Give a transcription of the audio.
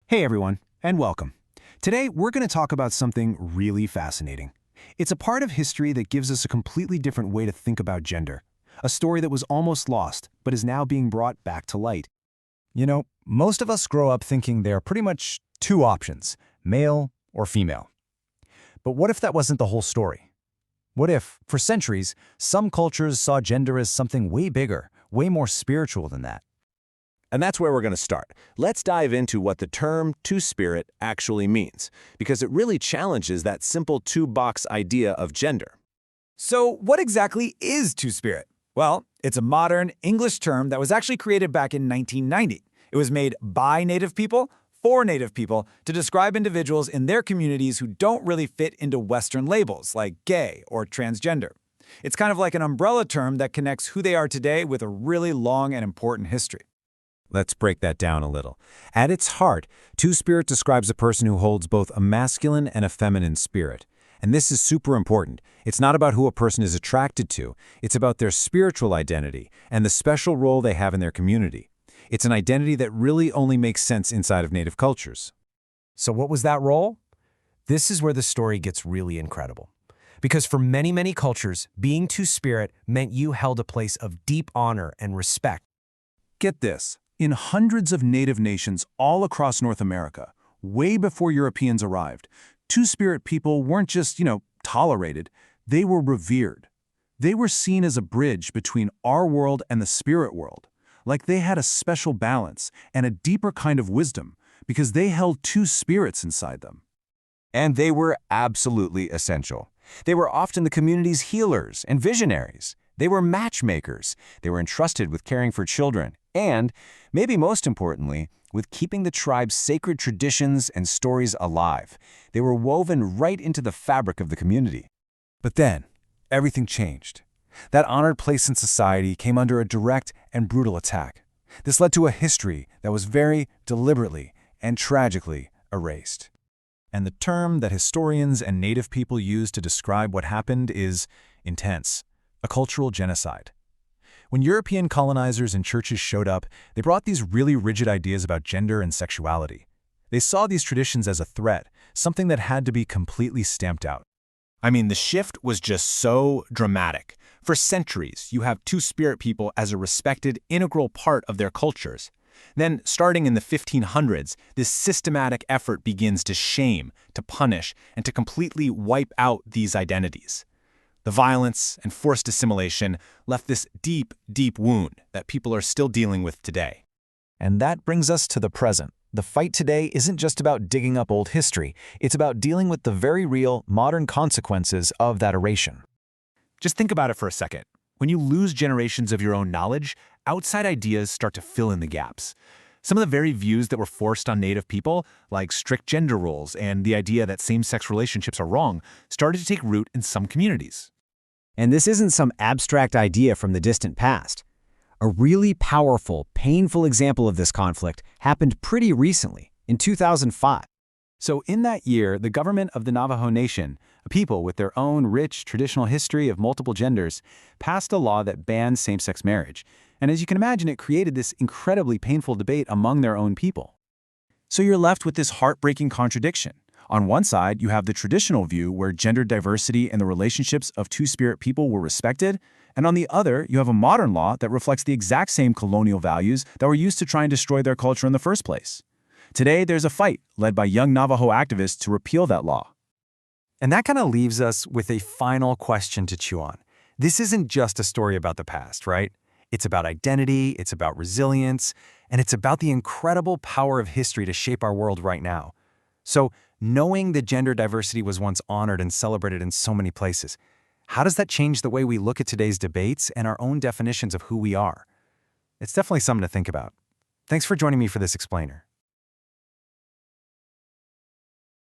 Hey everyone, and welcome. Today, we're going to talk about something really fascinating. It's a part of history that gives us a completely different way to think about gender. A story that was almost lost, but is now being brought back to light. Most of us grow up thinking there are pretty much two options, male or female. But what if that wasn't the whole story? What if, for centuries, some cultures saw gender as something way bigger, way more spiritual than that? And that's where we're going to start. Let's dive into what the term two-spirit actually means, because it really challenges that simple two-box idea of gender. So what exactly is two-spirit? Well, it's a modern English term that was actually created back in 1990. It was made by Native people, for Native people, to describe individuals in their communities who don't really fit into Western labels like gay or transgender. It's kind of like an umbrella term that connects who they are today with a really long and important history. Let's break that down a little. At its heart, two-spirit describes a person who holds both a masculine and a feminine spirit. And this is super important. It's not about who a person is attracted to. It's about their spiritual identity and the special role they have in their community. It's an identity that really only makes sense inside of Native cultures. So what was that role? This is where the story gets really incredible. Because for many, many cultures, being two-spirit meant you held a place of deep honor and respect. Get this. In hundreds of Native nations all across North America, way before Europeans arrived, two-spirit people weren't just, tolerated, they were revered. They were seen as a bridge between our world and the spirit world, like they had a special balance and a deeper kind of wisdom because they held two spirits inside them. And they were absolutely essential. They were often the community's healers and visionaries. They were matchmakers. They were entrusted with caring for children and, maybe most importantly, with keeping the tribe's sacred traditions and stories alive. They were woven right into the fabric of the community. But then, everything changed. That honored place in society came under a direct and brutal attack. This led to a history that was very deliberately and tragically erased. And the term that historians and Native people use to describe what happened is intense, a cultural genocide. When European colonizers and churches showed up, they brought these really rigid ideas about gender and sexuality. They saw these traditions as a threat, something that had to be completely stamped out. I mean, the shift was just so dramatic. For centuries, you have two-spirit people as a respected, integral part of their cultures. Then, starting in the 1500s, this systematic effort begins to shame, to punish, and to completely wipe out these identities. The violence and forced assimilation left this deep, deep wound that people are still dealing with today. And that brings us to the present. The fight today isn't just about digging up old history. It's about dealing with the very real, modern consequences of that erasure. Just think about it for a second. When you lose generations of your own knowledge, outside ideas start to fill in the gaps. Some of the very views that were forced on Native people, like strict gender roles and the idea that same-sex relationships are wrong, started to take root in some communities. And this isn't some abstract idea from the distant past. A really powerful, painful example of this conflict happened pretty recently, in 2005. So in that year, the government of the Navajo Nation, a people with their own rich traditional history of multiple genders, passed a law that banned same-sex marriage. And as you can imagine, it created this incredibly painful debate among their own people. So you're left with this heartbreaking contradiction. On one side, you have the traditional view where gender diversity and the relationships of two-spirit people were respected, and on the other, you have a modern law that reflects the exact same colonial values that were used to try and destroy their culture in the first place. Today, there's a fight led by young Navajo activists to repeal that law. And that kind of leaves us with a final question to chew on. This isn't just a story about the past, right? It's about identity, it's about resilience, and it's about the incredible power of history to shape our world right now. So, knowing that gender diversity was once honored and celebrated in so many places, how does that change the way we look at today's debates and our own definitions of who we are? It's definitely something to think about. Thanks for joining me for this explainer.